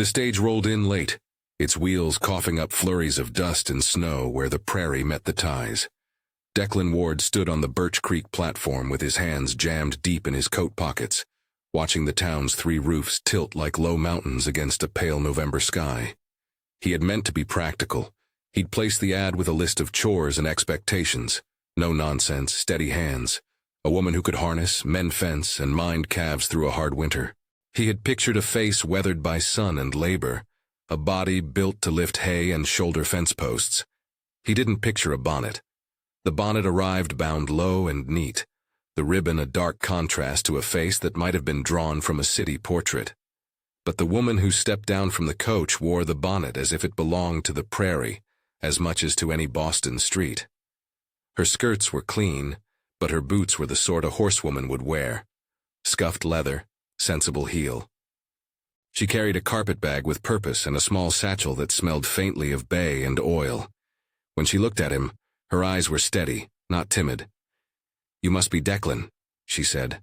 The stage rolled in late, its wheels coughing up flurries of dust and snow where the prairie met the ties. Declan Ward stood on the Birch Creek platform with his hands jammed deep in his coat pockets, watching the town's 3 roofs tilt like low mountains against a pale November sky. He had meant to be practical. He'd placed the ad with a list of chores and expectations. No nonsense, steady hands. A woman who could harness, mend fence, and mind calves through a hard winter. He had pictured a face weathered by sun and labor, a body built to lift hay and shoulder fence posts. He didn't picture a bonnet. The bonnet arrived bound low and neat, the ribbon a dark contrast to a face that might have been drawn from a city portrait. But the woman who stepped down from the coach wore the bonnet as if it belonged to the prairie, as much as to any Boston street. Her skirts were clean, but her boots were the sort a horsewoman would wear. Scuffed leather, sensible heel. She carried a carpetbag with purpose and a small satchel that smelled faintly of bay and oil. When she looked at him, her eyes were steady, not timid. "You must be Declan," she said.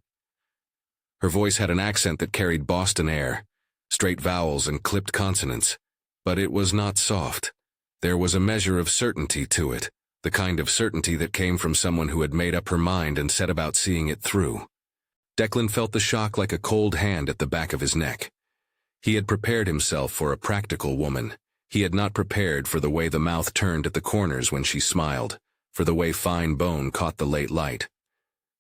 Her voice had an accent that carried Boston air, straight vowels and clipped consonants, but it was not soft. There was a measure of certainty to it, the kind of certainty that came from someone who had made up her mind and set about seeing it through. Declan felt the shock like a cold hand at the back of his neck. He had prepared himself for a practical woman. He had not prepared for the way the mouth turned at the corners when she smiled, for the way fine bone caught the late light.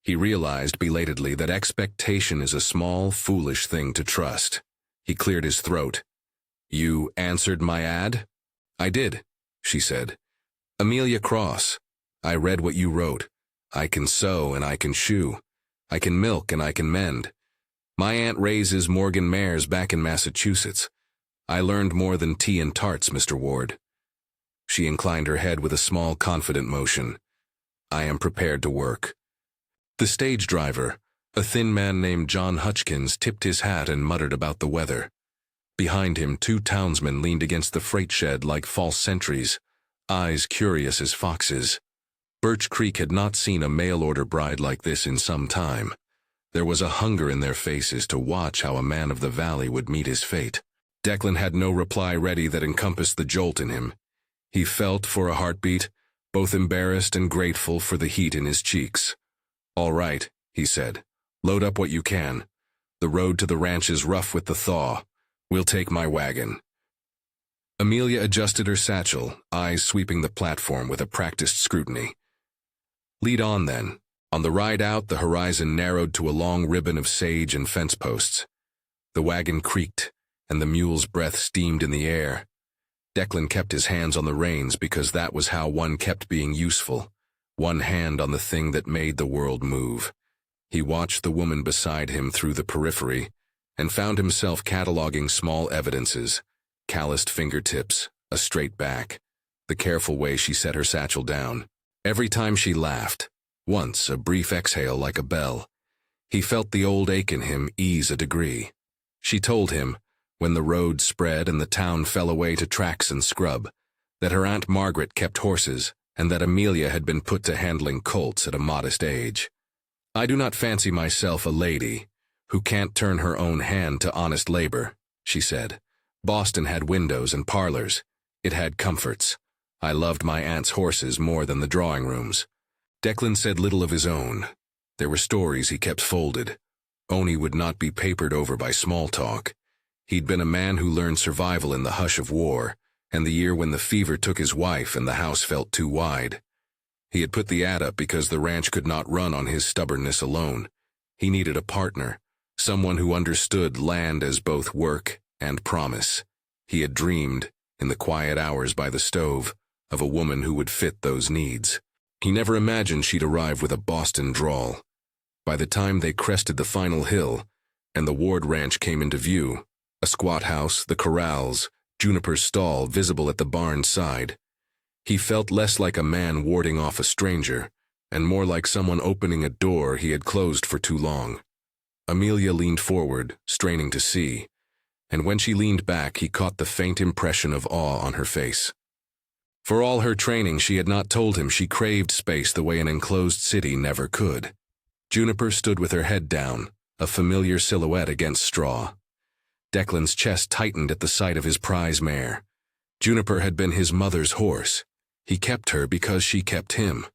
He realized belatedly that expectation is a small, foolish thing to trust. He cleared his throat. "You answered my ad?" "I did," she said. "Amelia Cross. I read what you wrote. I can sew and I can shoe. I can milk and I can mend. My aunt raises Morgan mares back in Massachusetts. I learned more than tea and tarts, Mr. Ward." She inclined her head with a small, confident motion. "I am prepared to work." The stage driver, a thin man named John Hutchkins, tipped his hat and muttered about the weather. Behind him, 2 townsmen leaned against the freight shed like false sentries, eyes curious as foxes. Birch Creek had not seen a mail-order bride like this in some time. There was a hunger in their faces to watch how a man of the valley would meet his fate. Declan had no reply ready that encompassed the jolt in him. He felt, for a heartbeat, both embarrassed and grateful for the heat in his cheeks. "All right," he said. "Load up what you can. The road to the ranch is rough with the thaw. We'll take my wagon." Amelia adjusted her satchel, eyes sweeping the platform with a practiced scrutiny. "Lead on, then." On the ride out, the horizon narrowed to a long ribbon of sage and fence posts. The wagon creaked, and the mule's breath steamed in the air. Declan kept his hands on the reins because that was how one kept being useful, one hand on the thing that made the world move. He watched the woman beside him through the periphery, and found himself cataloging small evidences, calloused fingertips, a straight back, the careful way she set her satchel down. Every time she laughed, once a brief exhale like a bell, he felt the old ache in him ease a degree. She told him, when the road spread and the town fell away to tracks and scrub, that her Aunt Margaret kept horses and that Amelia had been put to handling colts at a modest age. "I do not fancy myself a lady who can't turn her own hand to honest labor," she said. "Boston had windows and parlors. It had comforts. I loved my aunt's horses more than the drawing rooms." Declan said little of his own. There were stories he kept folded. Oni would not be papered over by small talk. He'd been a man who learned survival in the hush of war, and the year when the fever took his wife and the house felt too wide. He had put the ad up because the ranch could not run on his stubbornness alone. He needed a partner, someone who understood land as both work and promise. He had dreamed, in the quiet hours by the stove, of a woman who would fit those needs. He never imagined she'd arrive with a Boston drawl. By the time they crested the final hill, and the Ward ranch came into view, a squat house, the corrals, Juniper's stall visible at the barn's side, he felt less like a man warding off a stranger, and more like someone opening a door he had closed for too long. Amelia leaned forward, straining to see, and when she leaned back he caught the faint impression of awe on her face. For all her training, she had not told him she craved space the way an enclosed city never could. Juniper stood with her head down, a familiar silhouette against straw. Declan's chest tightened at the sight of his prize mare. Juniper had been his mother's horse. He kept her because she kept him.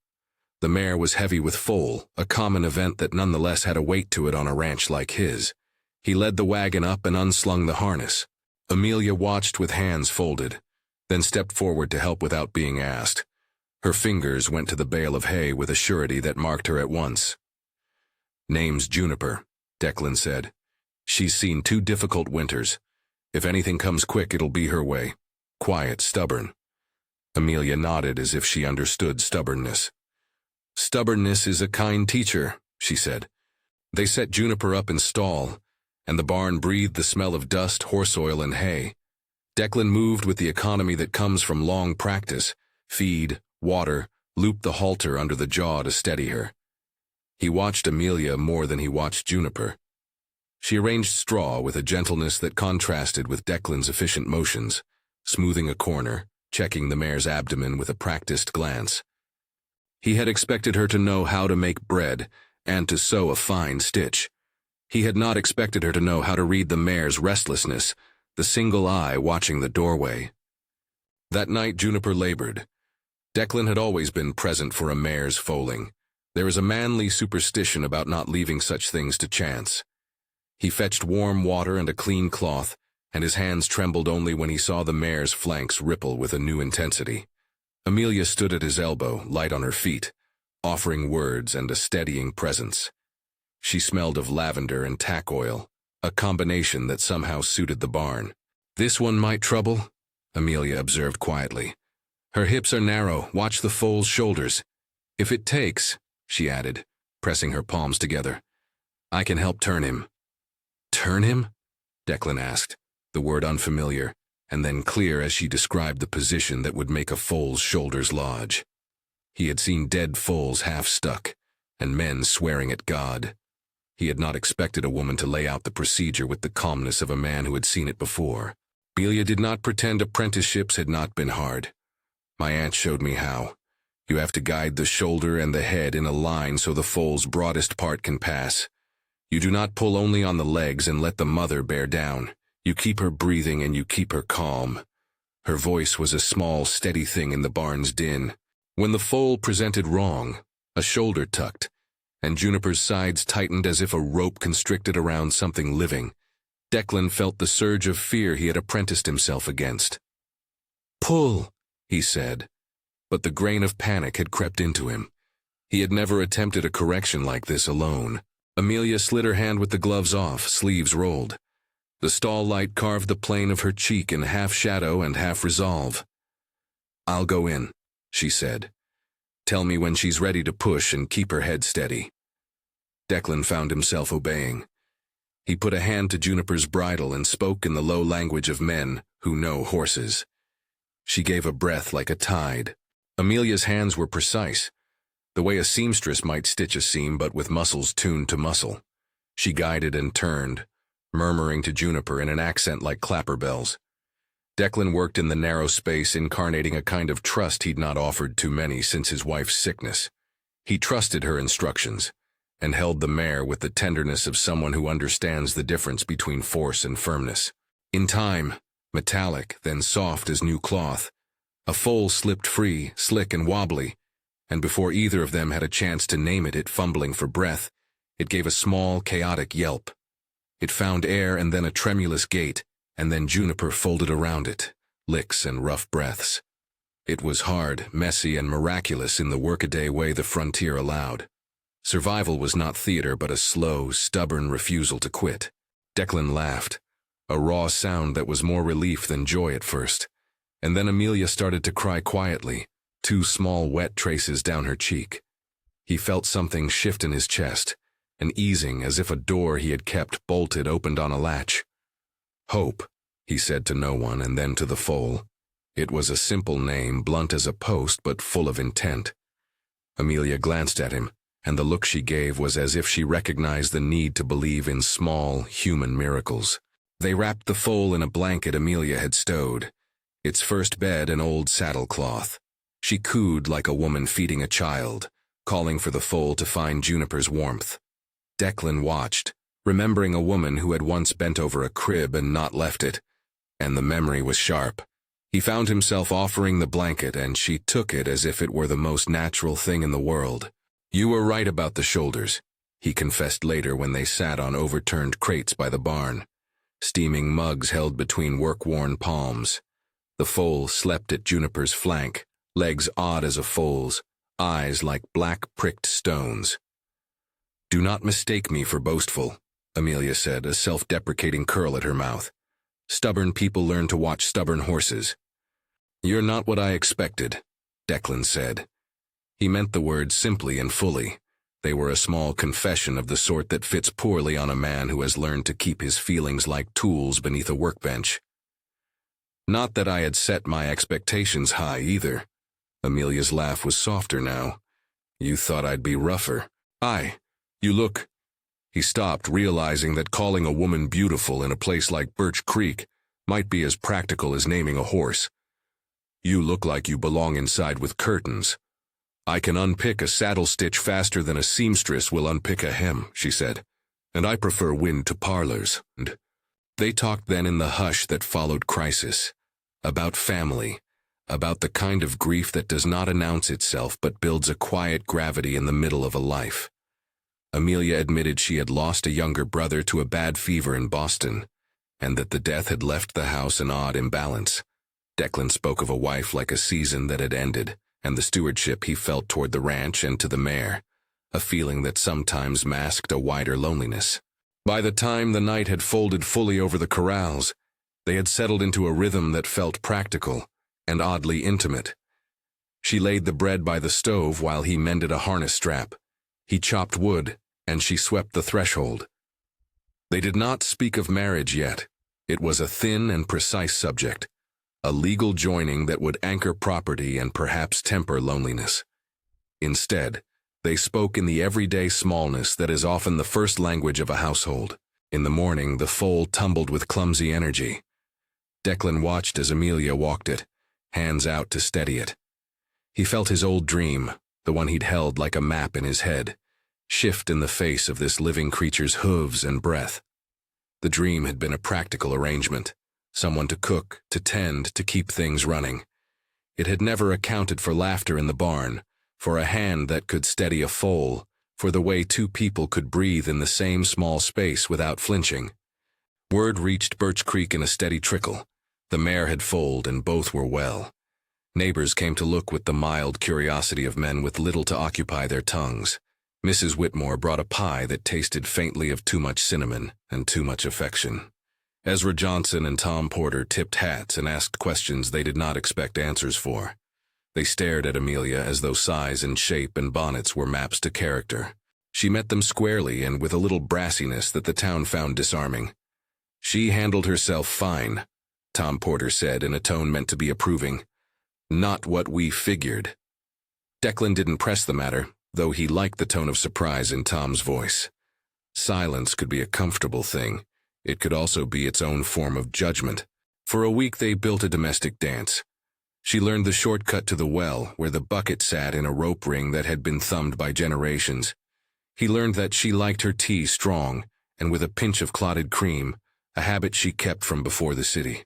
The mare was heavy with foal, a common event that nonetheless had a weight to it on a ranch like his. He led the wagon up and unslung the harness. Amelia watched with hands folded, then stepped forward to help without being asked. Her fingers went to the bale of hay with a surety that marked her at once. "Name's Juniper," Declan said. "She's seen 2 difficult winters. If anything comes quick, it'll be her way. Quiet, stubborn." Amelia nodded as if she understood stubbornness. "Stubbornness is a kind teacher," she said. They set Juniper up in stall, and the barn breathed the smell of dust, horse oil, and hay. Declan moved with the economy that comes from long practice: feed, water, loop the halter under the jaw to steady her. He watched Amelia more than he watched Juniper. She arranged straw with a gentleness that contrasted with Declan's efficient motions, smoothing a corner, checking the mare's abdomen with a practiced glance. He had expected her to know how to make bread and to sew a fine stitch. He had not expected her to know how to read the mare's restlessness, the single eye watching the doorway. That night Juniper labored. Declan had always been present for a mare's foaling. There is a manly superstition about not leaving such things to chance. He fetched warm water and a clean cloth, and his hands trembled only when he saw the mare's flanks ripple with a new intensity. Amelia stood at his elbow, light on her feet, offering words and a steadying presence. She smelled of lavender and tack oil, a combination that somehow suited the barn. "This one might trouble," Amelia observed quietly. "Her hips are narrow, watch the foal's shoulders. If it takes," she added, pressing her palms together, "I can help turn him." "Turn him?" Declan asked, the word unfamiliar, and then clear as she described the position that would make a foal's shoulders lodge. He had seen dead foals half stuck, and men swearing at God. He had not expected a woman to lay out the procedure with the calmness of a man who had seen it before. Amelia did not pretend apprenticeships had not been hard. "My aunt showed me how. You have to guide the shoulder and the head in a line so the foal's broadest part can pass. You do not pull only on the legs and let the mother bear down. You keep her breathing and you keep her calm." Her voice was a small, steady thing in the barn's din. When the foal presented wrong, a shoulder tucked, and Juniper's sides tightened as if a rope constricted around something living, Declan felt the surge of fear he had apprenticed himself against. "Pull," he said, but the grain of panic had crept into him. He had never attempted a correction like this alone. Amelia slid her hand with the gloves off, sleeves rolled. The stall light carved the plane of her cheek in half shadow and half resolve. "I'll go in," she said. "Tell me when she's ready to push and keep her head steady." Declan found himself obeying. He put a hand to Juniper's bridle and spoke in the low language of men who know horses. She gave a breath like a tide. Amelia's hands were precise, the way a seamstress might stitch a seam but with muscles tuned to muscle. She guided and turned, murmuring to Juniper in an accent like clapper bells. Declan worked in the narrow space, incarnating a kind of trust he'd not offered to many since his wife's sickness. He trusted her instructions, and held the mare with the tenderness of someone who understands the difference between force and firmness. In time, metallic, then soft as new cloth, a foal slipped free, slick and wobbly, and before either of them had a chance to name it, fumbling for breath, it gave a small, chaotic yelp. It found air and then a tremulous gait, and then Juniper folded around it, licks and rough breaths. It was hard, messy, and miraculous in the workaday way the frontier allowed. Survival was not theater but a slow, stubborn refusal to quit. Declan laughed, a raw sound that was more relief than joy at first, and then Amelia started to cry quietly, 2 small wet traces down her cheek. He felt something shift in his chest, an easing as if a door he had kept bolted opened on a latch. "Hope," he said to no one and then to the foal. It was a simple name, blunt as a post but full of intent. Amelia glanced at him, and the look she gave was as if she recognized the need to believe in small, human miracles. They wrapped the foal in a blanket Amelia had stowed, its first bed an old saddlecloth. She cooed like a woman feeding a child, calling for the foal to find Juniper's warmth. Declan watched, remembering a woman who had once bent over a crib and not left it, and the memory was sharp. He found himself offering the blanket, and she took it as if it were the most natural thing in the world. "You were right about the shoulders," he confessed later when they sat on overturned crates by the barn, steaming mugs held between work-worn palms. The foal slept at Juniper's flank, legs odd as a foal's, eyes like black pricked stones. "Do not mistake me for boastful," Amelia said, a self-deprecating curl at her mouth. "Stubborn people learn to watch stubborn horses." "You're not what I expected," Declan said. He meant the words simply and fully. They were a small confession of the sort that fits poorly on a man who has learned to keep his feelings like tools beneath a workbench. "Not that I had set my expectations high either." Amelia's laugh was softer now. "You thought I'd be rougher." You look—" He stopped, realizing that calling a woman beautiful in a place like Birch Creek might be as practical as naming a horse. "You look like you belong inside with curtains." "I can unpick a saddle stitch faster than a seamstress will unpick a hem," she said, "and I prefer wind to parlors." And they talked then in the hush that followed crisis, about family, about the kind of grief that does not announce itself but builds a quiet gravity in the middle of a life. Amelia admitted she had lost a younger brother to a bad fever in Boston, and that the death had left the house an odd imbalance. Declan spoke of a wife like a season that had ended, and the stewardship he felt toward the ranch and to the mare, a feeling that sometimes masked a wider loneliness. By the time the night had folded fully over the corrals, they had settled into a rhythm that felt practical and oddly intimate. She laid the bread by the stove while he mended a harness strap. He chopped wood, and she swept the threshold. They did not speak of marriage yet. It was a thin and precise subject, a legal joining that would anchor property and perhaps temper loneliness. Instead, they spoke in the everyday smallness that is often the first language of a household. In the morning, the foal tumbled with clumsy energy. Declan watched as Amelia walked it, hands out to steady it. He felt his old dream, the one he'd held like a map in his head, shift in the face of this living creature's hooves and breath. The dream had been a practical arrangement, someone to cook, to tend, to keep things running. It had never accounted for laughter in the barn, for a hand that could steady a foal, for the way two people could breathe in the same small space without flinching. Word reached Birch Creek in a steady trickle. The mare had foaled and both were well. Neighbors came to look with the mild curiosity of men with little to occupy their tongues. Mrs. Whitmore brought a pie that tasted faintly of too much cinnamon and too much affection. Ezra Johnson and Tom Porter tipped hats and asked questions they did not expect answers for. They stared at Amelia as though size and shape and bonnets were maps to character. She met them squarely and with a little brassiness that the town found disarming. "She handled herself fine," Tom Porter said in a tone meant to be approving. "Not what we figured." Declan didn't press the matter, though he liked the tone of surprise in Tom's voice. Silence could be a comfortable thing. It could also be its own form of judgment. For a week they built a domestic dance. She learned the shortcut to the well, where the bucket sat in a rope ring that had been thumbed by generations. He learned that she liked her tea strong, and with a pinch of clotted cream, a habit she kept from before the city.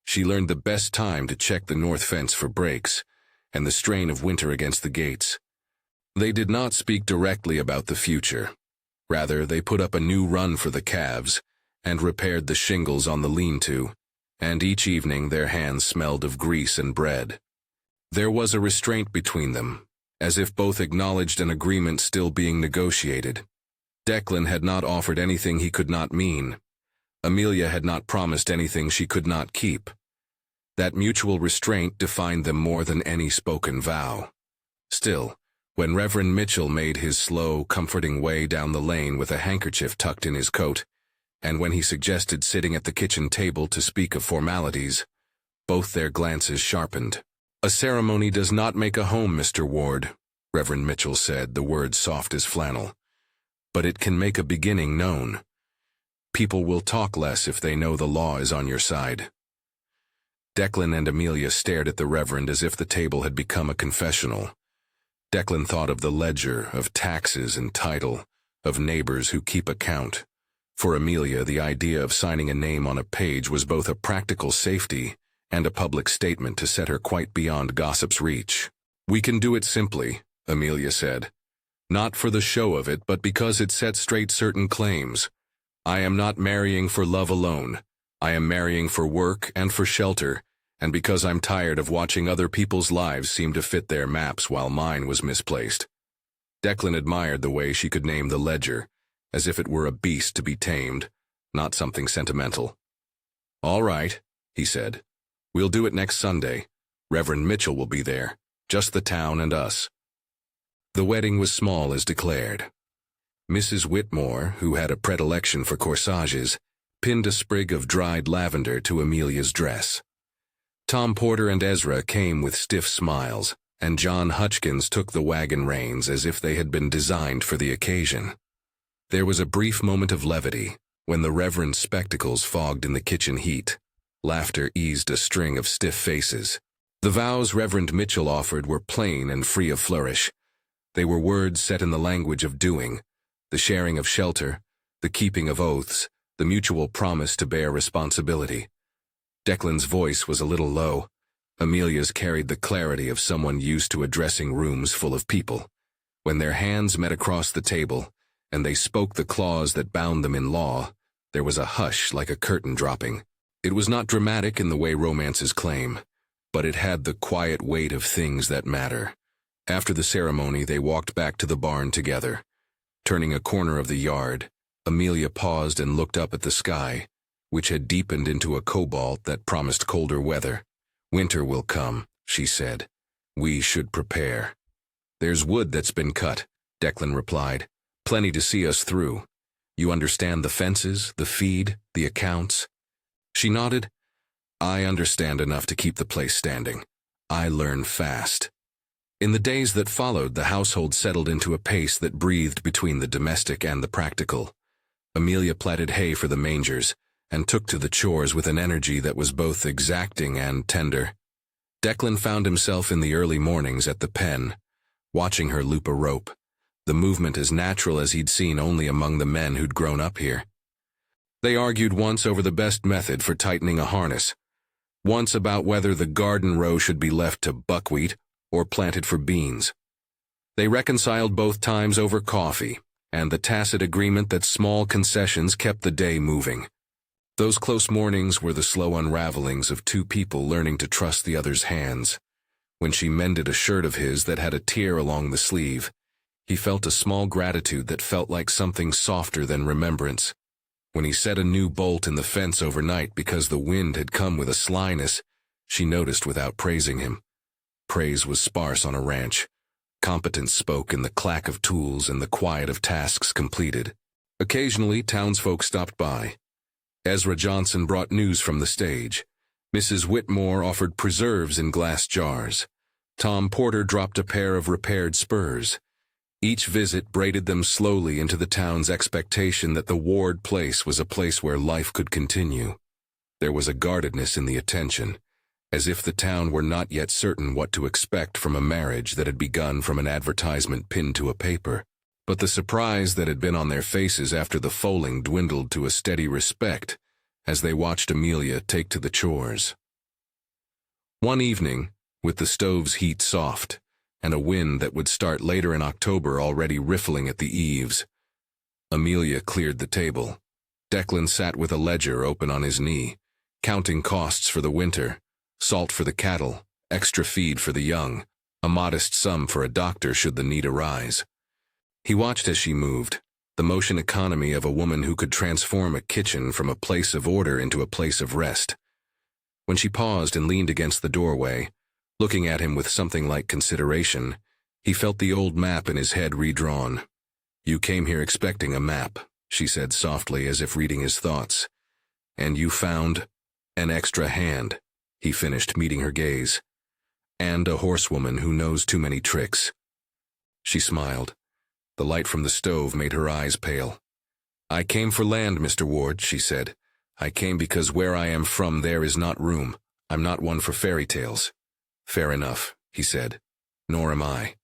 She learned the best time to check the north fence for breaks, and the strain of winter against the gates. They did not speak directly about the future. Rather, they put up a new run for the calves, and repaired the shingles on the lean-to, and each evening their hands smelled of grease and bread. There was a restraint between them, as if both acknowledged an agreement still being negotiated. Declan had not offered anything he could not mean. Amelia had not promised anything she could not keep. That mutual restraint defined them more than any spoken vow. Still, when Reverend Mitchell made his slow, comforting way down the lane with a handkerchief tucked in his coat, and when he suggested sitting at the kitchen table to speak of formalities, both their glances sharpened. "A ceremony does not make a home, Mr. Ward," Reverend Mitchell said, the words soft as flannel. "But it can make a beginning known. People will talk less if they know the law is on your side." Declan and Amelia stared at the Reverend as if the table had become a confessional. Declan thought of the ledger, of taxes and title, of neighbors who keep account. For Amelia, the idea of signing a name on a page was both a practical safety and a public statement to set her quite beyond gossip's reach. "We can do it simply," Amelia said. "Not for the show of it, but because it sets straight certain claims. I am not marrying for love alone. I am marrying for work and for shelter, and because I'm tired of watching other people's lives seem to fit their maps while mine was misplaced." Declan admired the way she could name the ledger, as if it were a beast to be tamed, not something sentimental. "All right," he said. "We'll do it next Sunday. Reverend Mitchell will be there, just the town and us." The wedding was small as declared. Mrs. Whitmore, who had a predilection for corsages, pinned a sprig of dried lavender to Amelia's dress. Tom Porter and Ezra came with stiff smiles, and John Hutchkins took the wagon reins as if they had been designed for the occasion. There was a brief moment of levity when the Reverend's spectacles fogged in the kitchen heat. Laughter eased a string of stiff faces. The vows Reverend Mitchell offered were plain and free of flourish. They were words set in the language of doing, the sharing of shelter, the keeping of oaths, the mutual promise to bear responsibility. Declan's voice was a little low. Amelia's carried the clarity of someone used to addressing rooms full of people. When their hands met across the table, and they spoke the clause that bound them in law, there was a hush like a curtain dropping. It was not dramatic in the way romances claim, but it had the quiet weight of things that matter. After the ceremony, they walked back to the barn together. Turning a corner of the yard, Amelia paused and looked up at the sky, which had deepened into a cobalt that promised colder weather. "Winter will come," she said. "We should prepare." "There's wood that's been cut," Declan replied. "Plenty to see us through. You understand the fences, the feed, the accounts?" She nodded. "I understand enough to keep the place standing. I learn fast." In the days that followed, the household settled into a pace that breathed between the domestic and the practical. Amelia platted hay for the mangers, and took to the chores with an energy that was both exacting and tender. Declan found himself in the early mornings at the pen, watching her loop a rope, the movement as natural as he'd seen only among the men who'd grown up here. They argued once over the best method for tightening a harness, once about whether the garden row should be left to buckwheat or planted for beans. They reconciled both times over coffee, and the tacit agreement that small concessions kept the day moving. Those close mornings were the slow unravelings of two people learning to trust the other's hands. When she mended a shirt of his that had a tear along the sleeve, he felt a small gratitude that felt like something softer than remembrance. When he set a new bolt in the fence overnight because the wind had come with a slyness, she noticed without praising him. Praise was sparse on a ranch. Competence spoke in the clack of tools and the quiet of tasks completed. Occasionally, townsfolk stopped by. Ezra Johnson brought news from the stage. Mrs. Whitmore offered preserves in glass jars. Tom Porter dropped a pair of repaired spurs. Each visit braided them slowly into the town's expectation that the Ward place was a place where life could continue. There was a guardedness in the attention, as if the town were not yet certain what to expect from a marriage that had begun from an advertisement pinned to a paper. But the surprise that had been on their faces after the foaling dwindled to a steady respect as they watched Amelia take to the chores. One evening, with the stove's heat soft, and a wind that would start later in October already riffling at the eaves, Amelia cleared the table. Declan sat with a ledger open on his knee, counting costs for the winter, salt for the cattle, extra feed for the young, a modest sum for a doctor should the need arise. He watched as she moved, the motion economy of a woman who could transform a kitchen from a place of order into a place of rest. When she paused and leaned against the doorway, looking at him with something like consideration, he felt the old map in his head redrawn. "You came here expecting a map," she said softly as if reading his thoughts. "And you found an extra hand," he finished, meeting her gaze. "And a horsewoman who knows too many tricks." She smiled. The light from the stove made her eyes pale. "I came for land, Mr. Ward," she said. "I came because where I am from there is not room. I'm not one for fairy tales." "Fair enough," he said. "Nor am I."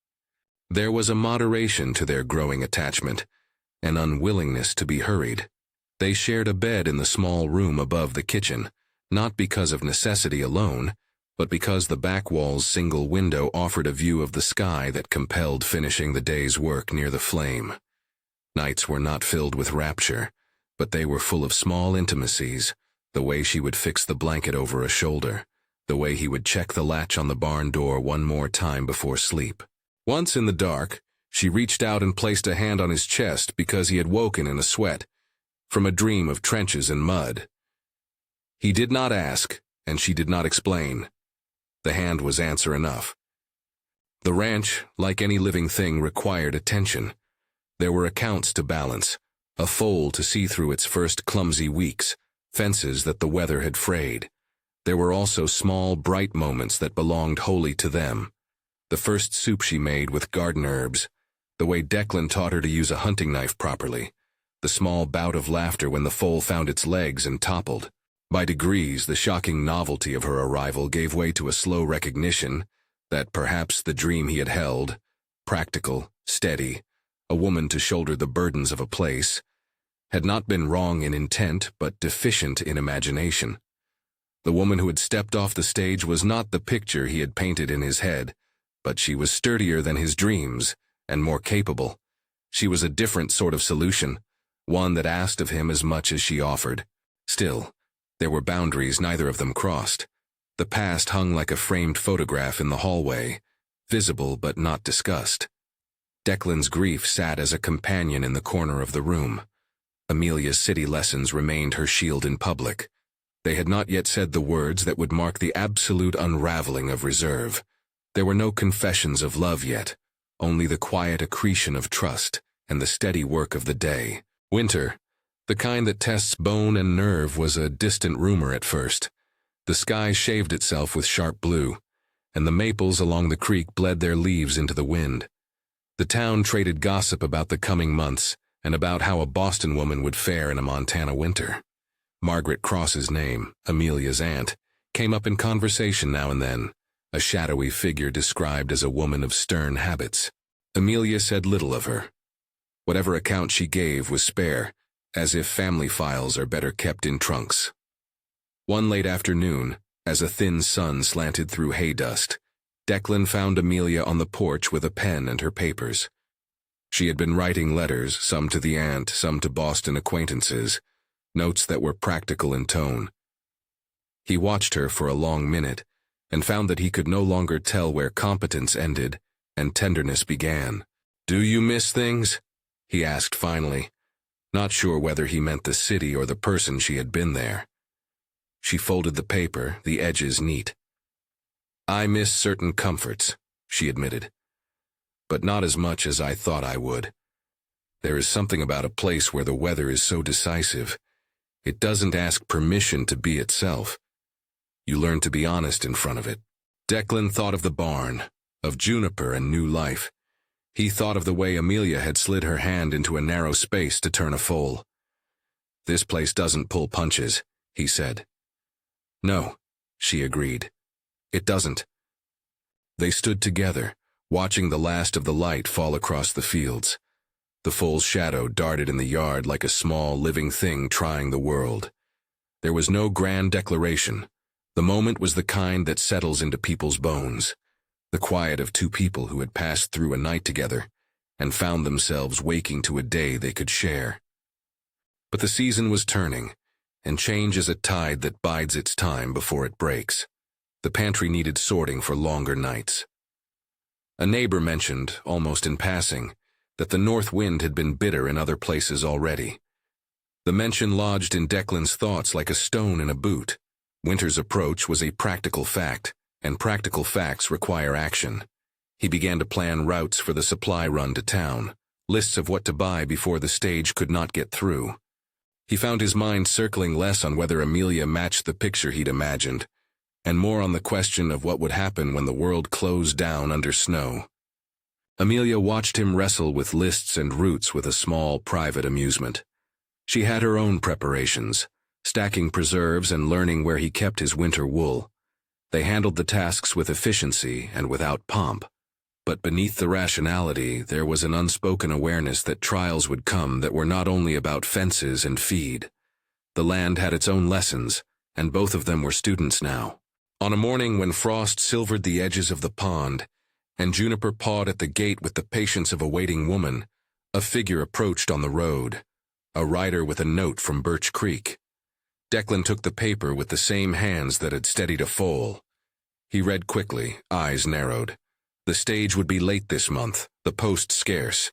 There was a moderation to their growing attachment, an unwillingness to be hurried. They shared a bed in the small room above the kitchen, not because of necessity alone, but because the back wall's single window offered a view of the sky that compelled finishing the day's work near the flame. Nights were not filled with rapture, but they were full of small intimacies, the way she would fix the blanket over a shoulder, the way he would check the latch on the barn door one more time before sleep. Once in the dark, she reached out and placed a hand on his chest because he had woken in a sweat, from a dream of trenches and mud. He did not ask, and she did not explain. The hand was answer enough. The ranch, like any living thing, required attention. There were accounts to balance, a foal to see through its first clumsy weeks, fences that the weather had frayed. There were also small, bright moments that belonged wholly to them. The first soup she made with garden herbs, the way Declan taught her to use a hunting knife properly, the small bout of laughter when the foal found its legs and toppled. By degrees, the shocking novelty of her arrival gave way to a slow recognition that perhaps the dream he had held, practical, steady, a woman to shoulder the burdens of a place, had not been wrong in intent but deficient in imagination. The woman who had stepped off the stage was not the picture he had painted in his head, but she was sturdier than his dreams and more capable. She was a different sort of solution, one that asked of him as much as she offered. Still, there were boundaries neither of them crossed. The past hung like a framed photograph in the hallway, visible but not discussed. Declan's grief sat as a companion in the corner of the room. Amelia's city lessons remained her shield in public. They had not yet said the words that would mark the absolute unraveling of reserve. There were no confessions of love yet, only the quiet accretion of trust and the steady work of the day. Winter, the kind that tests bone and nerve, was a distant rumor at first. The sky shaved itself with sharp blue, and the maples along the creek bled their leaves into the wind. The town traded gossip about the coming months and about how a Boston woman would fare in a Montana winter. Margaret Cross's name, Amelia's aunt, came up in conversation now and then, a shadowy figure described as a woman of stern habits. Amelia said little of her. Whatever account she gave was spare, as if family files are better kept in trunks. One late afternoon, as a thin sun slanted through hay dust, Declan found Amelia on the porch with a pen and her papers. She had been writing letters, some to the aunt, some to Boston acquaintances, notes that were practical in tone. He watched her for a long minute and found that he could no longer tell where competence ended and tenderness began. "Do you miss things?" he asked finally, not sure whether he meant the city or the person she had been there. She folded the paper, the edges neat. "I miss certain comforts," she admitted, "but not as much as I thought I would. There is something about a place where the weather is so decisive. It doesn't ask permission to be itself. You learn to be honest in front of it." Declan thought of the barn, of juniper and new life. He thought of the way Amelia had slid her hand into a narrow space to turn a foal. "This place doesn't pull punches," he said. "No," she agreed. "It doesn't." They stood together, watching the last of the light fall across the fields. The foal's shadow darted in the yard like a small, living thing trying the world. There was no grand declaration. The moment was the kind that settles into people's bones, the quiet of two people who had passed through a night together and found themselves waking to a day they could share. But the season was turning, and change is a tide that bides its time before it breaks. The pantry needed sorting for longer nights. A neighbor mentioned, almost in passing, that the north wind had been bitter in other places already. The mention lodged in Declan's thoughts like a stone in a boot. Winter's approach was a practical fact, and practical facts require action. He began to plan routes for the supply run to town, lists of what to buy before the stage could not get through. He found his mind circling less on whether Amelia matched the picture he'd imagined, and more on the question of what would happen when the world closed down under snow. Amelia watched him wrestle with lists and routes with a small, private amusement. She had her own preparations, stacking preserves and learning where he kept his winter wool. They handled the tasks with efficiency and without pomp. But beneath the rationality, there was an unspoken awareness that trials would come that were not only about fences and feed. The land had its own lessons, and both of them were students now. On a morning when frost silvered the edges of the pond, and Juniper pawed at the gate with the patience of a waiting woman, a figure approached on the road, a rider with a note from Birch Creek. Declan took the paper with the same hands that had steadied a foal. He read quickly, eyes narrowed. The stage would be late this month, the post scarce.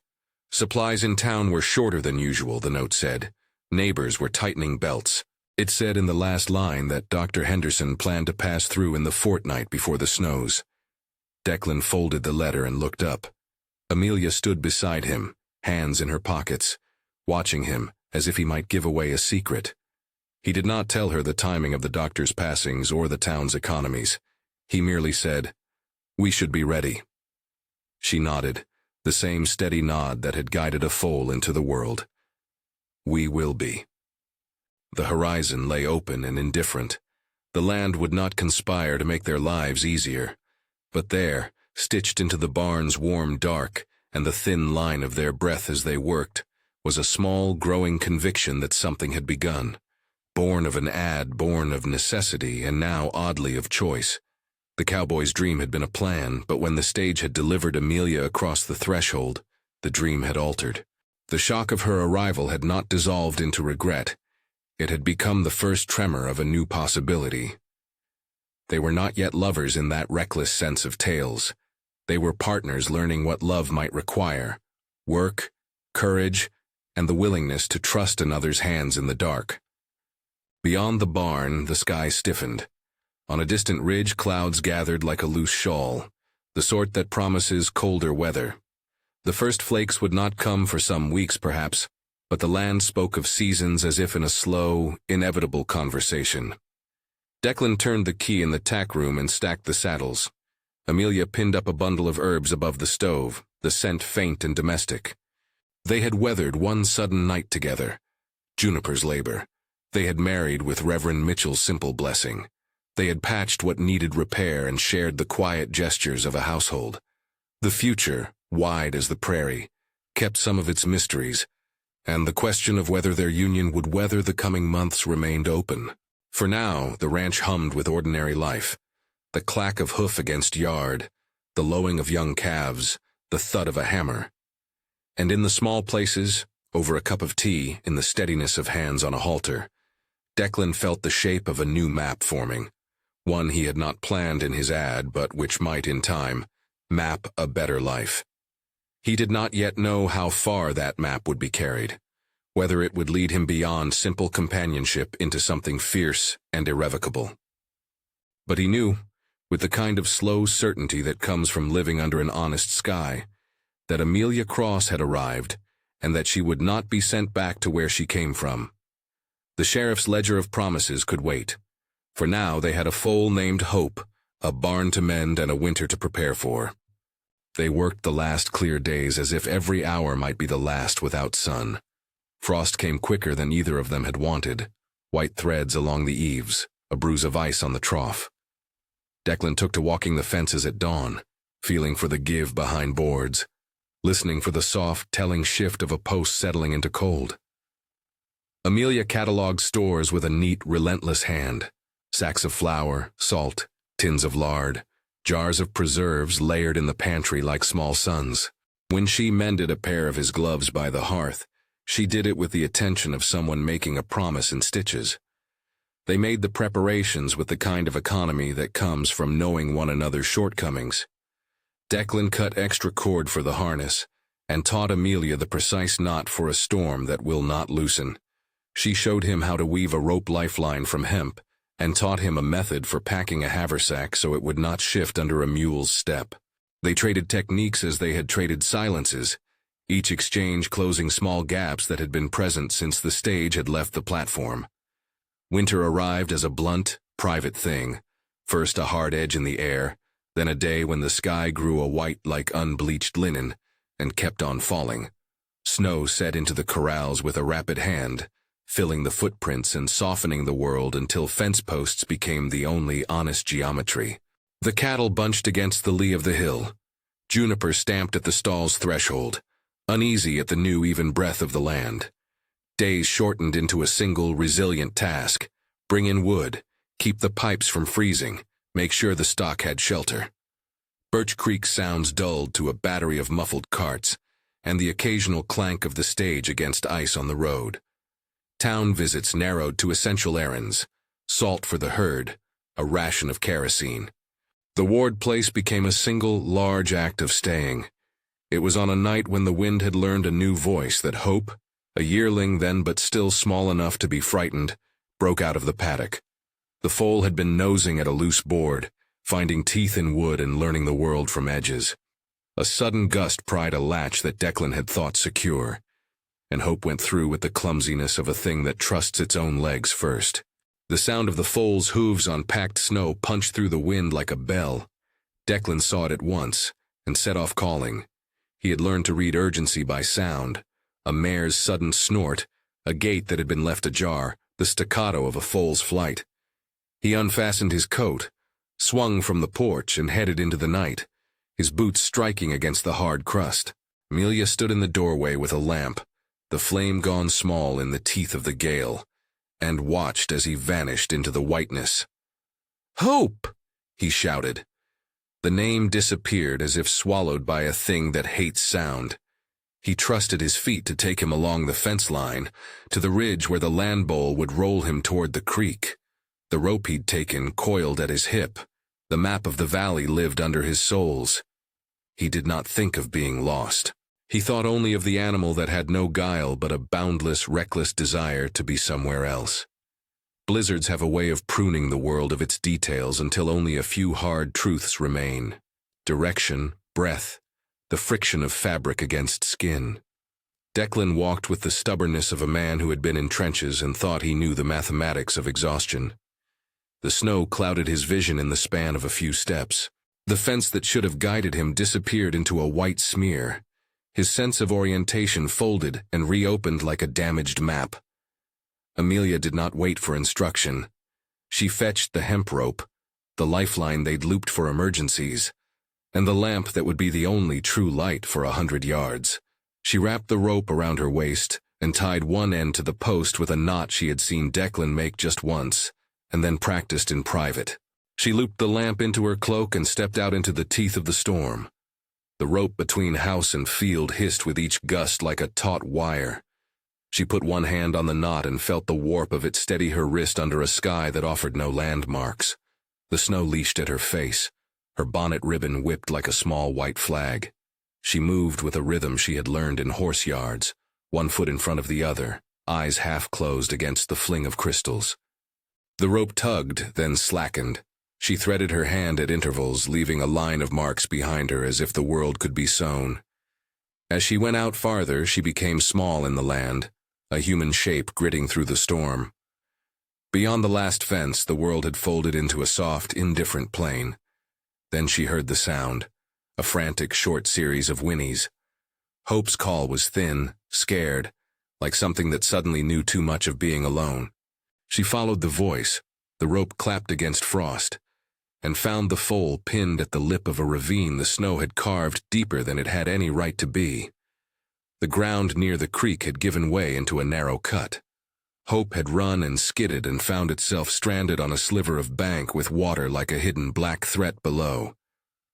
Supplies in town were shorter than usual, the note said. Neighbors were tightening belts. It said in the last line that Dr. Henderson planned to pass through in the fortnight before the snows. Declan folded the letter and looked up. Amelia stood beside him, hands in her pockets, watching him as if he might give away a secret. He did not tell her the timing of the doctor's passings or the town's economies. He merely said, "We should be ready." She nodded, the same steady nod that had guided a foal into the world. "We will be." The horizon lay open and indifferent. The land would not conspire to make their lives easier. But there, stitched into the barn's warm dark and the thin line of their breath as they worked, was a small, growing conviction that something had begun. Born of an ad, born of necessity, and now oddly of choice. The cowboy's dream had been a plan, but when the stage had delivered Amelia across the threshold, the dream had altered. The shock of her arrival had not dissolved into regret. It had become the first tremor of a new possibility. They were not yet lovers in that reckless sense of tales. They were partners learning what love might require: work, courage, and the willingness to trust another's hands in the dark. Beyond the barn, the sky stiffened. On a distant ridge, clouds gathered like a loose shawl, the sort that promises colder weather. The first flakes would not come for some weeks, perhaps, but the land spoke of seasons as if in a slow, inevitable conversation. Declan turned the key in the tack room and stacked the saddles. Amelia pinned up a bundle of herbs above the stove, the scent faint and domestic. They had weathered one sudden night together. Juniper's labor. They had married with Reverend Mitchell's simple blessing. They had patched what needed repair and shared the quiet gestures of a household. The future, wide as the prairie, kept some of its mysteries, and the question of whether their union would weather the coming months remained open. For now, the ranch hummed with ordinary life. The clack of hoof against yard, the lowing of young calves, the thud of a hammer. And in the small places, over a cup of tea, in the steadiness of hands on a halter, Declan felt the shape of a new map forming. One he had not planned in his ad, but which might, in time, map a better life. He did not yet know how far that map would be carried, whether it would lead him beyond simple companionship into something fierce and irrevocable. But he knew, with the kind of slow certainty that comes from living under an honest sky, that Amelia Cross had arrived, and that she would not be sent back to where she came from. The sheriff's ledger of promises could wait. For now they had a foal named Hope, a barn to mend, and a winter to prepare for. They worked the last clear days as if every hour might be the last without sun. Frost came quicker than either of them had wanted, white threads along the eaves, a bruise of ice on the trough. Declan took to walking the fences at dawn, feeling for the give behind boards, listening for the soft, telling shift of a post settling into cold. Amelia cataloged stores with a neat, relentless hand. Sacks of flour, salt, tins of lard, jars of preserves layered in the pantry like small suns. When she mended a pair of his gloves by the hearth, she did it with the attention of someone making a promise in stitches. They made the preparations with the kind of economy that comes from knowing one another's shortcomings. Declan cut extra cord for the harness, and taught Amelia the precise knot for a storm that will not loosen. She showed him how to weave a rope lifeline from hemp, and taught him a method for packing a haversack so it would not shift under a mule's step. They traded techniques as they had traded silences, each exchange closing small gaps that had been present since the stage had left the platform. Winter arrived as a blunt, private thing, first a hard edge in the air, then a day when the sky grew a white like unbleached linen, and kept on falling. Snow set into the corrals with a rapid hand, filling the footprints and softening the world until fence posts became the only honest geometry. The cattle bunched against the lee of the hill. Juniper stamped at the stall's threshold, uneasy at the new even breath of the land. Days shortened into a single, resilient task. Bring in wood, keep the pipes from freezing, make sure the stock had shelter. Birch Creek sounds dulled to a battery of muffled carts, and the occasional clank of the stage against ice on the road. Town visits narrowed to essential errands, salt for the herd, a ration of kerosene. The Ward place became a single, large act of staying. It was on a night when the wind had learned a new voice that Hope, a yearling then but still small enough to be frightened, broke out of the paddock. The foal had been nosing at a loose board, finding teeth in wood and learning the world from edges. A sudden gust pried a latch that Declan had thought secure, and Hope went through with the clumsiness of a thing that trusts its own legs first. The sound of the foal's hooves on packed snow punched through the wind like a bell. Declan saw it at once, and set off calling. He had learned to read urgency by sound, a mare's sudden snort, a gate that had been left ajar, the staccato of a foal's flight. He unfastened his coat, swung from the porch, and headed into the night, his boots striking against the hard crust. Amelia stood in the doorway with a lamp, the flame gone small in the teeth of the gale, and watched as he vanished into the whiteness. "Hope!" he shouted. The name disappeared as if swallowed by a thing that hates sound. He trusted his feet to take him along the fence line, to the ridge where the land bowl would roll him toward the creek. The rope he'd taken coiled at his hip. The map of the valley lived under his soles. He did not think of being lost. He thought only of the animal that had no guile but a boundless, reckless desire to be somewhere else. Blizzards have a way of pruning the world of its details until only a few hard truths remain. Direction, breath, the friction of fabric against skin. Declan walked with the stubbornness of a man who had been in trenches and thought he knew the mathematics of exhaustion. The snow clouded his vision in the span of a few steps. The fence that should have guided him disappeared into a white smear. His sense of orientation folded and reopened like a damaged map. Amelia did not wait for instruction. She fetched the hemp rope, the lifeline they'd looped for emergencies, and the lamp that would be the only true light for 100 yards. She wrapped the rope around her waist and tied one end to the post with a knot she had seen Declan make just once, and then practiced in private. She looped the lamp into her cloak and stepped out into the teeth of the storm. The rope between house and field hissed with each gust like a taut wire. She put one hand on the knot and felt the warp of it steady her wrist under a sky that offered no landmarks. The snow leashed at her face. Her bonnet ribbon whipped like a small white flag. She moved with a rhythm she had learned in horse yards, one foot in front of the other, eyes half closed against the fling of crystals. The rope tugged, then slackened. She threaded her hand at intervals, leaving a line of marks behind her as if the world could be sewn. As she went out farther, she became small in the land, a human shape gritting through the storm. Beyond the last fence, the world had folded into a soft, indifferent plain. Then she heard the sound, a frantic short series of whinnies. Hope's call was thin, scared, like something that suddenly knew too much of being alone. She followed the voice, the rope clapped against frost, and found the foal pinned at the lip of a ravine the snow had carved deeper than it had any right to be. The ground near the creek had given way into a narrow cut. Hope had run and skidded and found itself stranded on a sliver of bank with water like a hidden black threat below.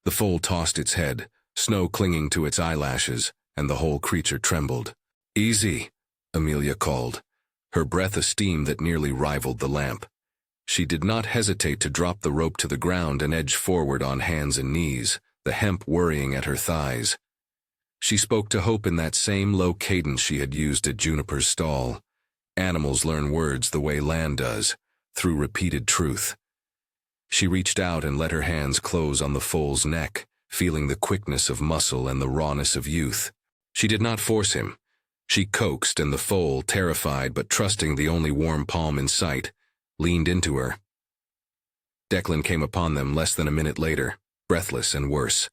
The foal tossed its head, snow clinging to its eyelashes, and the whole creature trembled. "Easy," Amelia called, her breath a steam that nearly rivaled the lamp. She did not hesitate to drop the rope to the ground and edge forward on hands and knees, the hemp worrying at her thighs. She spoke to Hope in that same low cadence she had used at Juniper's stall. Animals learn words the way land does, through repeated truth. She reached out and let her hands close on the foal's neck, feeling the quickness of muscle and the rawness of youth. She did not force him. She coaxed, and the foal, terrified but trusting the only warm palm in sight, leaned into her. Declan came upon them less than a minute later, breathless and worse.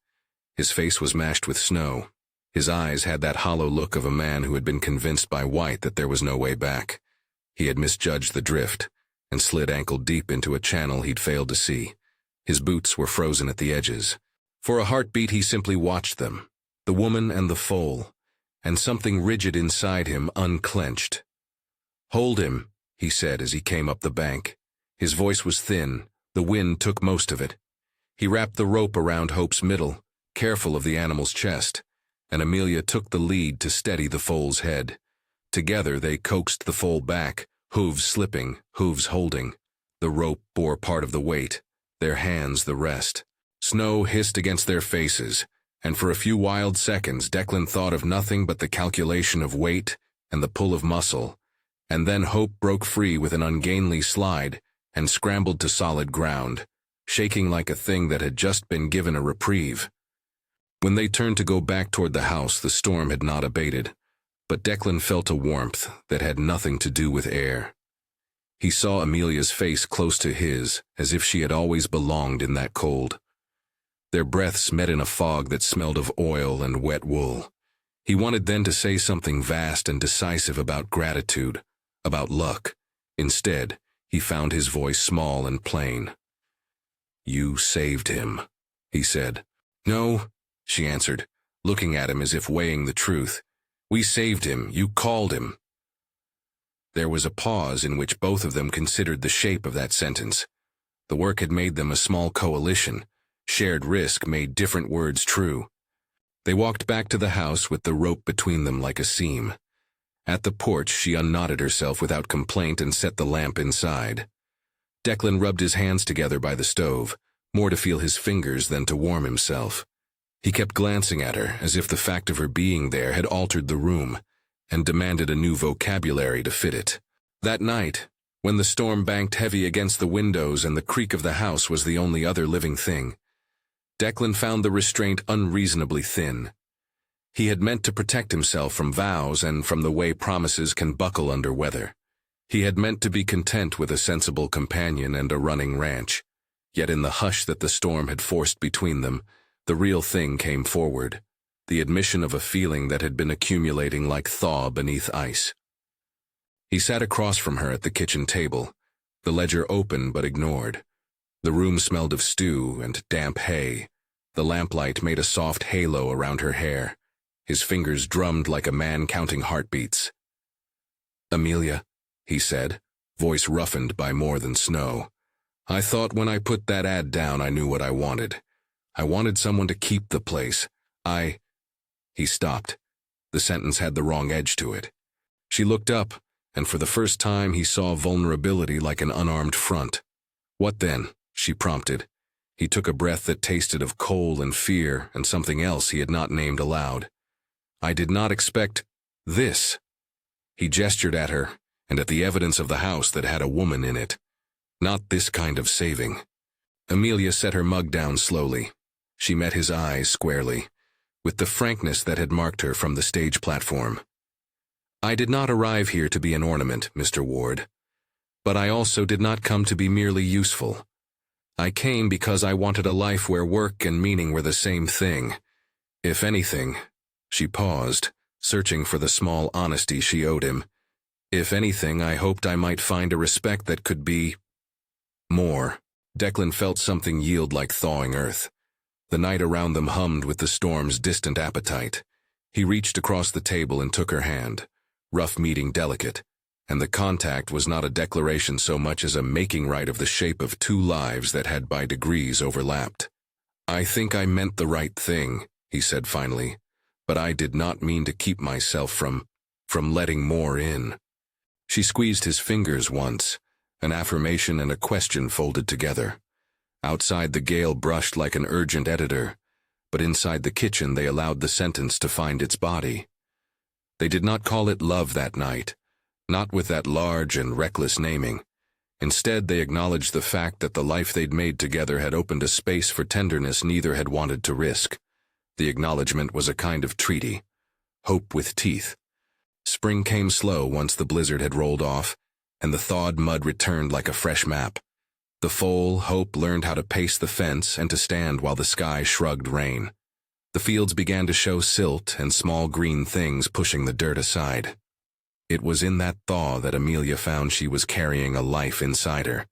His face was mashed with snow. His eyes had that hollow look of a man who had been convinced by White that there was no way back. He had misjudged the drift and slid ankle-deep into a channel he'd failed to see. His boots were frozen at the edges. For a heartbeat he simply watched them, the woman and the foal, and something rigid inside him unclenched. "Hold him," he said as he came up the bank. His voice was thin, the wind took most of it. He wrapped the rope around Hope's middle, careful of the animal's chest, and Amelia took the lead to steady the foal's head. Together they coaxed the foal back, hooves slipping, hooves holding. The rope bore part of the weight, their hands the rest. Snow hissed against their faces, and for a few wild seconds Declan thought of nothing but the calculation of weight and the pull of muscle, and then Hope broke free with an ungainly slide and scrambled to solid ground, shaking like a thing that had just been given a reprieve. When they turned to go back toward the house, the storm had not abated, but Declan felt a warmth that had nothing to do with air. He saw Amelia's face close to his, as if she had always belonged in that cold. Their breaths met in a fog that smelled of oil and wet wool. He wanted then to say something vast and decisive about gratitude, about luck. Instead, he found his voice small and plain. "You saved him," he said. "No," she answered, looking at him as if weighing the truth. "We saved him. You called him." There was a pause in which both of them considered the shape of that sentence. The work had made them a small coalition. Shared risk made different words true. They walked back to the house with the rope between them like a seam. At the porch, she unknotted herself without complaint and set the lamp inside. Declan rubbed his hands together by the stove, more to feel his fingers than to warm himself. He kept glancing at her, as if the fact of her being there had altered the room, and demanded a new vocabulary to fit it. That night, when the storm banked heavy against the windows and the creak of the house was the only other living thing, Declan found the restraint unreasonably thin. He had meant to protect himself from vows and from the way promises can buckle under weather. He had meant to be content with a sensible companion and a running ranch. Yet in the hush that the storm had forced between them, the real thing came forward, the admission of a feeling that had been accumulating like thaw beneath ice. He sat across from her at the kitchen table, the ledger open but ignored. The room smelled of stew and damp hay. The lamplight made a soft halo around her hair. His fingers drummed like a man counting heartbeats. "Amelia," he said, voice roughened by more than snow. "I thought when I put that ad down I knew what I wanted. I wanted someone to keep the place. He stopped. The sentence had the wrong edge to it. She looked up, and for the first time he saw vulnerability like an unarmed front. "What then?" she prompted. He took a breath that tasted of coal and fear and something else he had not named aloud. "I did not expect this." He gestured at her, and at the evidence of the house that had a woman in it. "Not this kind of saving." Amelia set her mug down slowly. She met his eyes squarely, with the frankness that had marked her from the stage platform. "I did not arrive here to be an ornament, Mr. Ward. But I also did not come to be merely useful. I came because I wanted a life where work and meaning were the same thing. If anything," she paused, searching for the small honesty she owed him. "If anything, I hoped I might find a respect that could be more." Declan felt something yield like thawing earth. The night around them hummed with the storm's distant appetite. He reached across the table and took her hand, rough meeting delicate, and the contact was not a declaration so much as a making right of the shape of two lives that had by degrees overlapped. "I think I meant the right thing," he said finally, "but I did not mean to keep myself from letting more in." She squeezed his fingers once, an affirmation and a question folded together. Outside the gale brushed like an urgent editor, but inside the kitchen they allowed the sentence to find its body. They did not call it love that night, not with that large and reckless naming. Instead, they acknowledged the fact that the life they'd made together had opened a space for tenderness neither had wanted to risk. The acknowledgement was a kind of treaty, hope with teeth. Spring came slow once the blizzard had rolled off, and the thawed mud returned like a fresh map. The foal, Hope, learned how to pace the fence and to stand while the sky shrugged rain. The fields began to show silt and small green things pushing the dirt aside. It was in that thaw that Amelia found she was carrying a life inside her,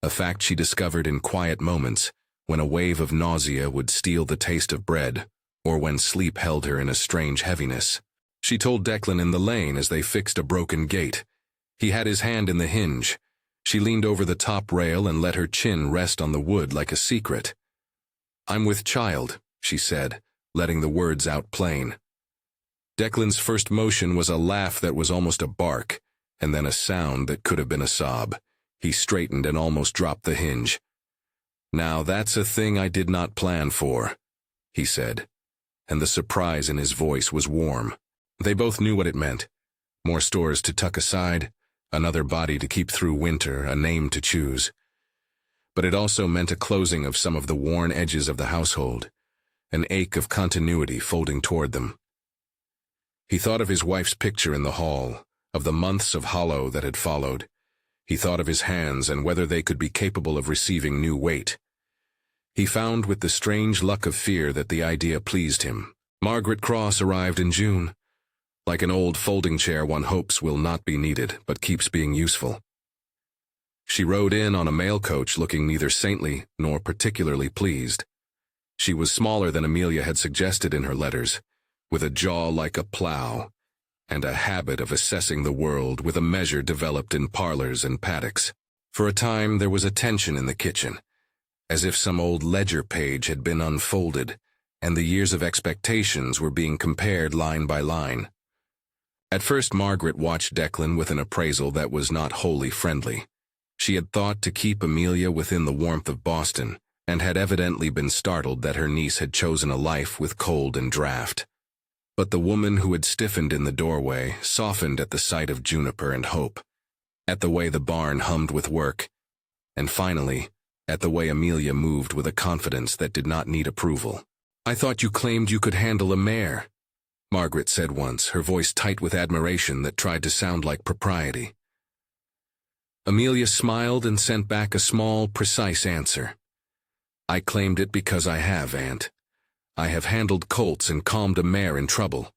a fact she discovered in quiet moments when a wave of nausea would steal the taste of bread, or when sleep held her in a strange heaviness. She told Declan in the lane as they fixed a broken gate. He had his hand in the hinge. She leaned over the top rail and let her chin rest on the wood like a secret. "I'm with child," she said, letting the words out plain. Declan's first motion was a laugh that was almost a bark, and then a sound that could have been a sob. He straightened and almost dropped the hinge. "Now that's a thing I did not plan for," he said, and the surprise in his voice was warm. They both knew what it meant. More stores to tuck aside, another body to keep through winter, a name to choose. But it also meant a closing of some of the worn edges of the household, an ache of continuity folding toward them. He thought of his wife's picture in the hall, of the months of hollow that had followed. He thought of his hands and whether they could be capable of receiving new weight. He found with the strange luck of fear that the idea pleased him. Margaret Cross arrived in June. Like an old folding chair one hopes will not be needed, but keeps being useful. She rode in on a mail coach looking neither saintly nor particularly pleased. She was smaller than Amelia had suggested in her letters, with a jaw like a plow, and a habit of assessing the world with a measure developed in parlors and paddocks. For a time there was a tension in the kitchen, as if some old ledger page had been unfolded, and the years of expectations were being compared line by line. At first Margaret watched Declan with an appraisal that was not wholly friendly. She had thought to keep Amelia within the warmth of Boston, and had evidently been startled that her niece had chosen a life with cold and draught. But the woman who had stiffened in the doorway softened at the sight of juniper and hope, at the way the barn hummed with work, and finally, at the way Amelia moved with a confidence that did not need approval. "I thought you claimed you could handle a mare," Margaret said once, her voice tight with admiration that tried to sound like propriety. Amelia smiled and sent back a small, precise answer. "I claimed it because I have, Aunt. I have handled colts and calmed a mare in trouble.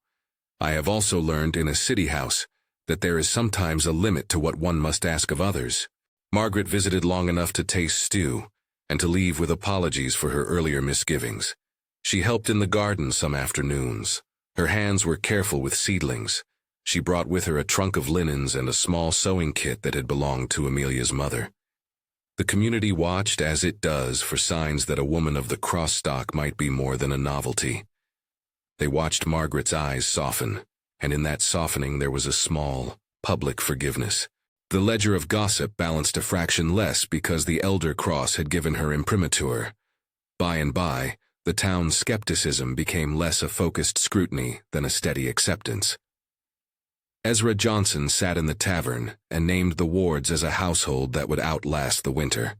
I have also learned in a city house that there is sometimes a limit to what one must ask of others." Margaret visited long enough to taste stew, and to leave with apologies for her earlier misgivings. She helped in the garden some afternoons. Her hands were careful with seedlings. She brought with her a trunk of linens and a small sewing kit that had belonged to Amelia's mother. The community watched, as it does, for signs that a woman of the cross stock might be more than a novelty. They watched Margaret's eyes soften, and in that softening there was a small, public forgiveness. The ledger of gossip balanced a fraction less because the elder Cross had given her imprimatur. By and by, the town's skepticism became less a focused scrutiny than a steady acceptance. Ezra Johnson sat in the tavern and named the Wards as a household that would outlast the winter.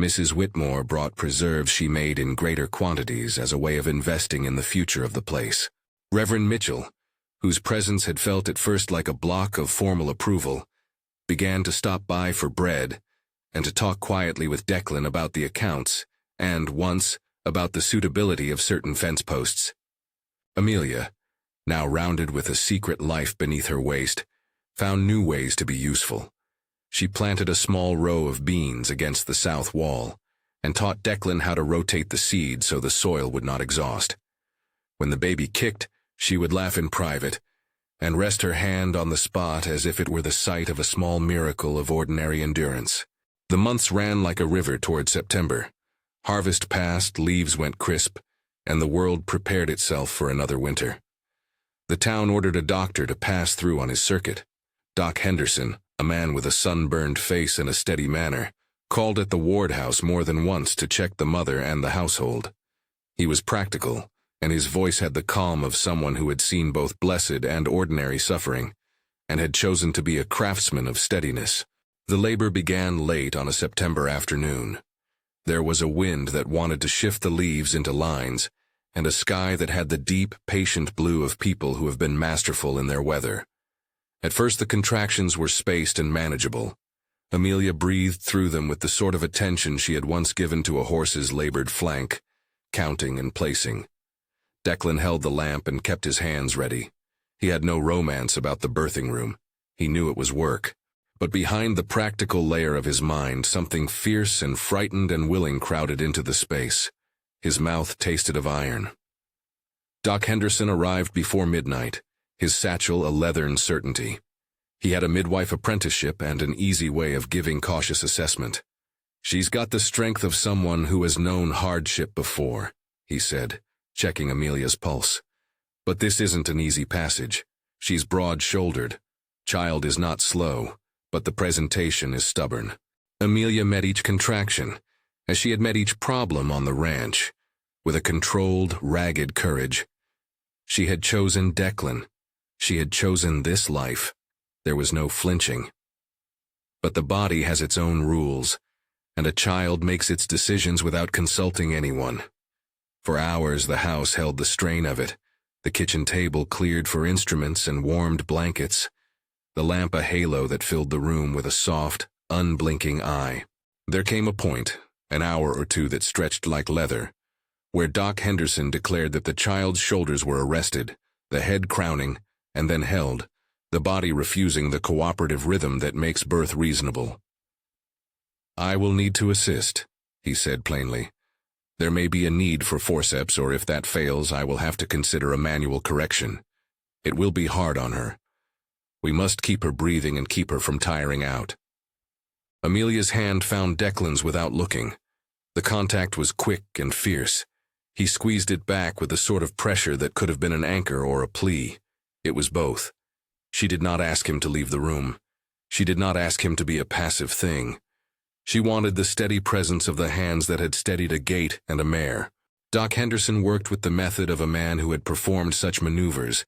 Mrs. Whitmore brought preserves she made in greater quantities as a way of investing in the future of the place. Reverend Mitchell, whose presence had felt at first like a block of formal approval, began to stop by for bread and to talk quietly with Declan about the accounts and, once, about the suitability of certain fence posts. Amelia, now rounded with a secret life beneath her waist, found new ways to be useful. She planted a small row of beans against the south wall, and taught Declan how to rotate the seed so the soil would not exhaust. When the baby kicked, she would laugh in private, and rest her hand on the spot as if it were the site of a small miracle of ordinary endurance. The months ran like a river toward September. Harvest passed, leaves went crisp, and the world prepared itself for another winter. The town ordered a doctor to pass through on his circuit. Doc Henderson, a man with a sunburned face and a steady manner, called at the Ward house more than once to check the mother and the household. He was practical, and his voice had the calm of someone who had seen both blessed and ordinary suffering, and had chosen to be a craftsman of steadiness. The labor began late on a September afternoon. There was a wind that wanted to shift the leaves into lines, and a sky that had the deep, patient blue of people who have been masterful in their weather. At first the contractions were spaced and manageable. Amelia breathed through them with the sort of attention she had once given to a horse's labored flank, counting and placing. Declan held the lamp and kept his hands ready. He had no romance about the birthing room. He knew it was work. But behind the practical layer of his mind, something fierce and frightened and willing crowded into the space. His mouth tasted of iron. Doc Henderson arrived before midnight, his satchel a leathern certainty. He had a midwife apprenticeship and an easy way of giving cautious assessment. "She's got the strength of someone who has known hardship before," he said, checking Amelia's pulse. "But this isn't an easy passage. She's broad-shouldered. Child is not slow, but the presentation is stubborn." Amelia met each contraction, as she had met each problem on the ranch, with a controlled, ragged courage. She had chosen Declan. She had chosen this life. There was no flinching. But the body has its own rules, and a child makes its decisions without consulting anyone. For hours the house held the strain of it, the kitchen table cleared for instruments and warmed blankets, the lamp a halo that filled the room with a soft, unblinking eye. There came a point, an hour or two that stretched like leather, where Doc Henderson declared that the child's shoulders were arrested, the head crowning, and then held, the body refusing the cooperative rhythm that makes birth reasonable. "I will need to assist," he said plainly. "There may be a need for forceps, or if that fails, I will have to consider a manual correction. It will be hard on her. We must keep her breathing and keep her from tiring out." Amelia's hand found Declan's without looking. The contact was quick and fierce. He squeezed it back with a sort of pressure that could have been an anchor or a plea. It was both. She did not ask him to leave the room. She did not ask him to be a passive thing. She wanted the steady presence of the hands that had steadied a gate and a mare. Doc Henderson worked with the method of a man who had performed such maneuvers,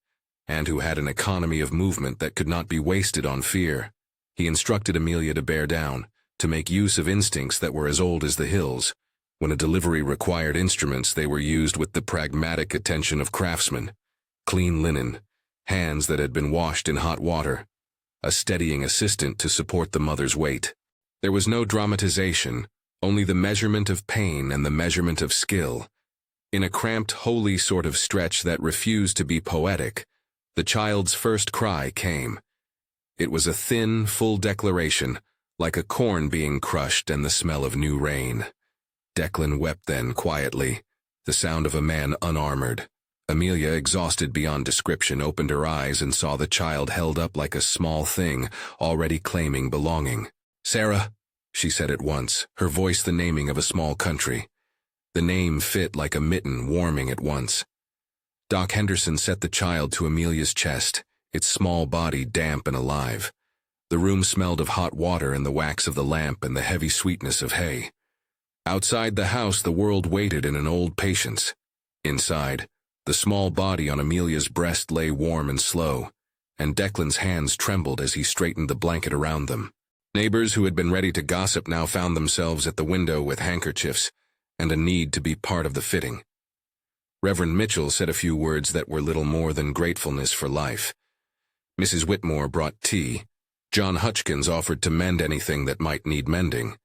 and who had an economy of movement that could not be wasted on fear. He instructed Amelia to bear down, to make use of instincts that were as old as the hills. When a delivery required instruments, they were used with the pragmatic attention of craftsmen. Clean linen, hands that had been washed in hot water, a steadying assistant to support the mother's weight. There was no dramatization, only the measurement of pain and the measurement of skill. In a cramped, holy sort of stretch that refused to be poetic, the child's first cry came. It was a thin, full declaration, like a corn being crushed and the smell of new rain. Declan wept then quietly, the sound of a man unarmored. Amelia, exhausted beyond description, opened her eyes and saw the child held up like a small thing, already claiming belonging. "Sarah," she said at once, her voice the naming of a small country. The name fit like a mitten, warming at once. Doc Henderson set the child to Amelia's chest, its small body damp and alive. The room smelled of hot water and the wax of the lamp and the heavy sweetness of hay. Outside the house the world waited in an old patience. Inside, the small body on Amelia's breast lay warm and slow, and Declan's hands trembled as he straightened the blanket around them. Neighbors who had been ready to gossip now found themselves at the window with handkerchiefs, and a need to be part of the fitting. Reverend Mitchell said a few words that were little more than gratefulness for life. Mrs. Whitmore brought tea. John Hutchkins offered to mend anything that might need mending.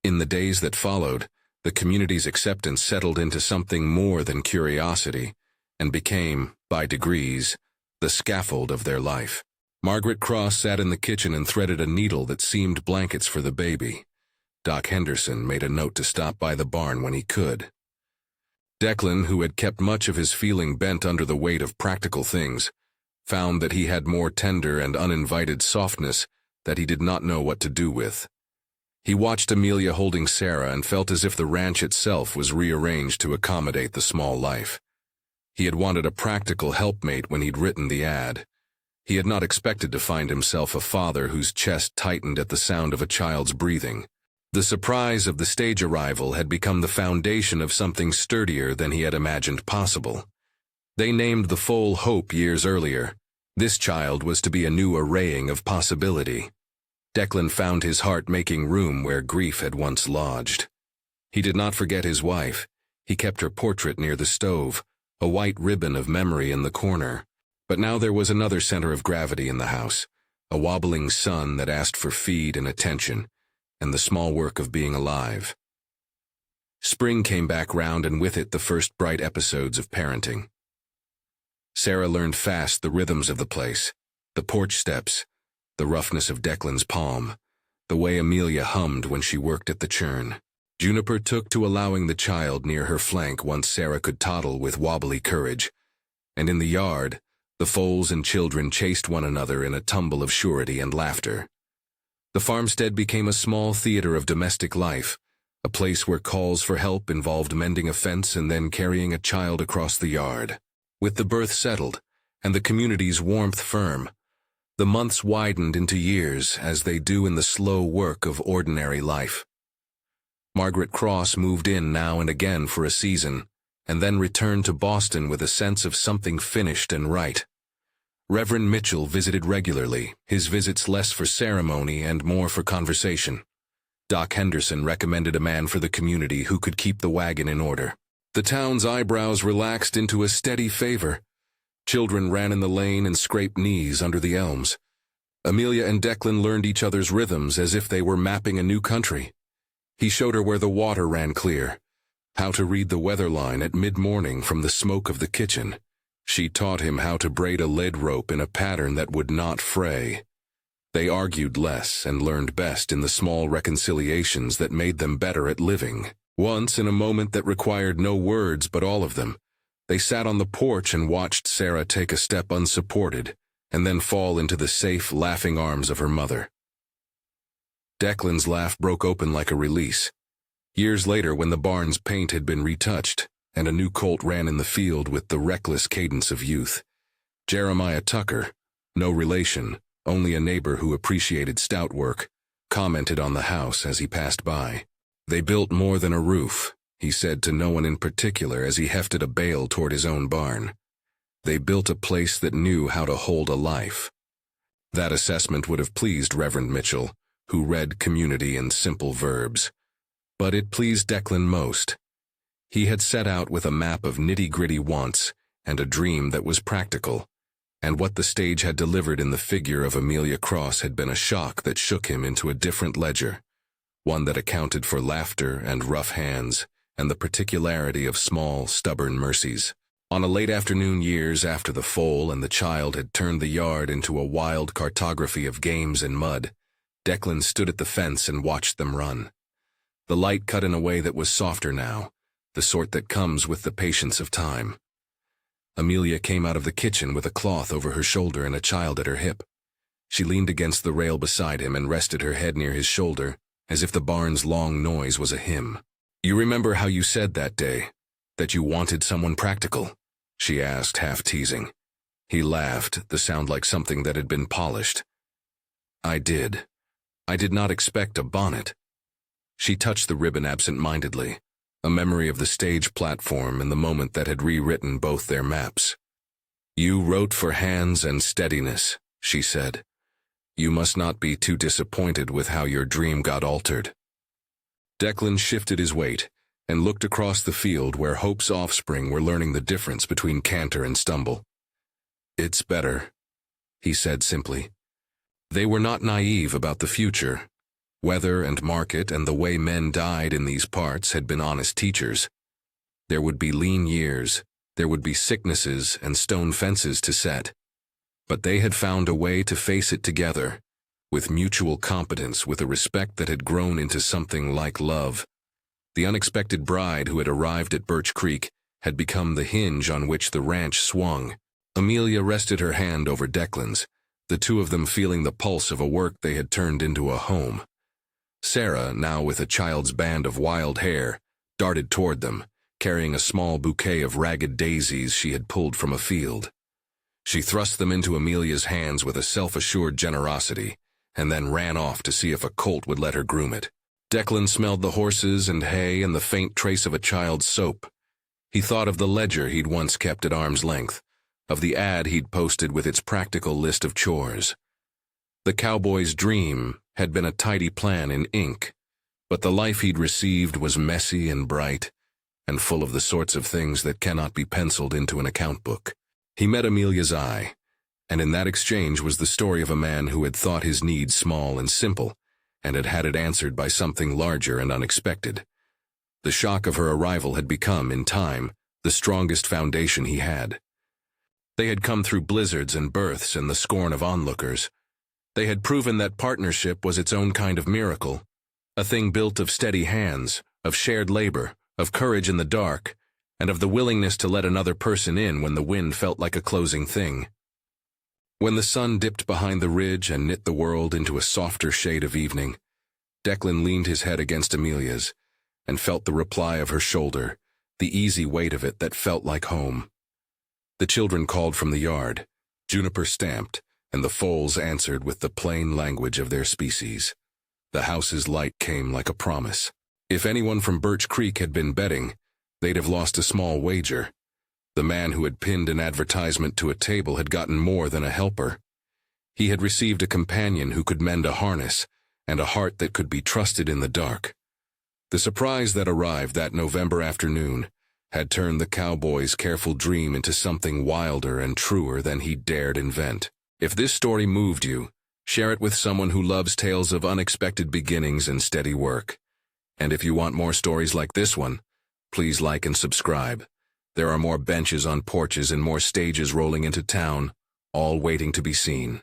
In the days that followed, the community's acceptance settled into something more than curiosity, and became, by degrees, the scaffold of their life. Margaret Cross sat in the kitchen and threaded a needle that seamed blankets for the baby. Doc Henderson made a note to stop by the barn when he could. Declan, who had kept much of his feeling bent under the weight of practical things, found that he had more tender and uninvited softness that he did not know what to do with. He watched Amelia holding Sarah and felt as if the ranch itself was rearranged to accommodate the small life. He had wanted a practical helpmate when he'd written the ad. He had not expected to find himself a father whose chest tightened at the sound of a child's breathing. The surprise of the stage arrival had become the foundation of something sturdier than he had imagined possible. They named the foal Hope years earlier. This child was to be a new arraying of possibility. Declan found his heart making room where grief had once lodged. He did not forget his wife. He kept her portrait near the stove, a white ribbon of memory in the corner. But now there was another center of gravity in the house, a wobbling son that asked for feed and attention, and the small work of being alive. Spring came back round, and with it the first bright episodes of parenting. Sarah learned fast the rhythms of the place, the porch steps, the roughness of Declan's palm, the way Amelia hummed when she worked at the churn. Juniper took to allowing the child near her flank once Sarah could toddle with wobbly courage, and in the yard, the foals and children chased one another in a tumble of surety and laughter. The farmstead became a small theater of domestic life, a place where calls for help involved mending a fence and then carrying a child across the yard. With the birth settled, and the community's warmth firm, the months widened into years as they do in the slow work of ordinary life. Margaret Cross moved in now and again for a season, and then returned to Boston with a sense of something finished and right. Reverend Mitchell visited regularly, his visits less for ceremony and more for conversation. Doc Henderson recommended a man for the community who could keep the wagon in order. The town's eyebrows relaxed into a steady favor. Children ran in the lane and scraped knees under the elms. Amelia and Declan learned each other's rhythms as if they were mapping a new country. He showed her where the water ran clear, how to read the weather line at mid-morning from the smoke of the kitchen. She taught him how to braid a lead rope in a pattern that would not fray. They argued less and learned best in the small reconciliations that made them better at living. Once, in a moment that required no words but all of them, they sat on the porch and watched Sarah take a step unsupported, and then fall into the safe, laughing arms of her mother. Declan's laugh broke open like a release. Years later, when the barn's paint had been retouched, and a new colt ran in the field with the reckless cadence of youth, Jeremiah Tucker, no relation, only a neighbor who appreciated stout work, commented on the house as he passed by. "They built more than a roof," he said to no one in particular as he hefted a bale toward his own barn. "They built a place that knew how to hold a life." That assessment would have pleased Reverend Mitchell, who read community in simple verbs. But it pleased Declan most. He had set out with a map of nitty-gritty wants and a dream that was practical, and what the stage had delivered in the figure of Amelia Cross had been a shock that shook him into a different ledger, one that accounted for laughter and rough hands and the particularity of small, stubborn mercies. On a late afternoon years after the foal and the child had turned the yard into a wild cartography of games and mud, Declan stood at the fence and watched them run. The light cut in a way that was softer now, the sort that comes with the patience of time. Amelia came out of the kitchen with a cloth over her shoulder and a child at her hip. She leaned against the rail beside him and rested her head near his shoulder, as if the barn's long noise was a hymn. "You remember how you said that day, that you wanted someone practical?" she asked, half teasing. He laughed, the sound like something that had been polished. "I did. I did not expect a bonnet." She touched the ribbon absent-mindedly, a memory of the stage platform and the moment that had rewritten both their maps. "You wrote for hands and steadiness," she said. "You must not be too disappointed with how your dream got altered." Declan shifted his weight and looked across the field where Hope's offspring were learning the difference between canter and stumble. "It's better," he said simply. They were not naive about the future. Weather and market and the way men died in these parts had been honest teachers. There would be lean years, there would be sicknesses and stone fences to set. But they had found a way to face it together, with mutual competence, with a respect that had grown into something like love. The unexpected bride who had arrived at Birch Creek had become the hinge on which the ranch swung. Amelia rested her hand over Declan's, the two of them feeling the pulse of a work they had turned into a home. Sarah, now with a child's band of wild hair, darted toward them, carrying a small bouquet of ragged daisies she had pulled from a field. She thrust them into Amelia's hands with a self-assured generosity, and then ran off to see if a colt would let her groom it. Declan smelled the horses and hay and the faint trace of a child's soap. He thought of the ledger he'd once kept at arm's length, of the ad he'd posted with its practical list of chores. The cowboy's dream had been a tidy plan in ink, but the life he'd received was messy and bright, and full of the sorts of things that cannot be penciled into an account book. He met Amelia's eye, and in that exchange was the story of a man who had thought his needs small and simple, and had had it answered by something larger and unexpected. The shock of her arrival had become, in time, the strongest foundation he had. They had come through blizzards and births and the scorn of onlookers, They had proven that partnership was its own kind of miracle, a thing built of steady hands, of shared labor, of courage in the dark, and of the willingness to let another person in when the wind felt like a closing thing. When the sun dipped behind the ridge and knit the world into a softer shade of evening, Declan leaned his head against Amelia's and felt the reply of her shoulder, the easy weight of it that felt like home. The children called from the yard, Juniper stamped, and the foals answered with the plain language of their species. The house's light came like a promise. If anyone from Birch Creek had been betting, they'd have lost a small wager. The man who had pinned an advertisement to a table had gotten more than a helper. He had received a companion who could mend a harness, and a heart that could be trusted in the dark. The surprise that arrived that November afternoon had turned the cowboy's careful dream into something wilder and truer than he dared invent. If this story moved you, share it with someone who loves tales of unexpected beginnings and steady work. And if you want more stories like this one, please like and subscribe. There are more benches on porches and more stages rolling into town, all waiting to be seen.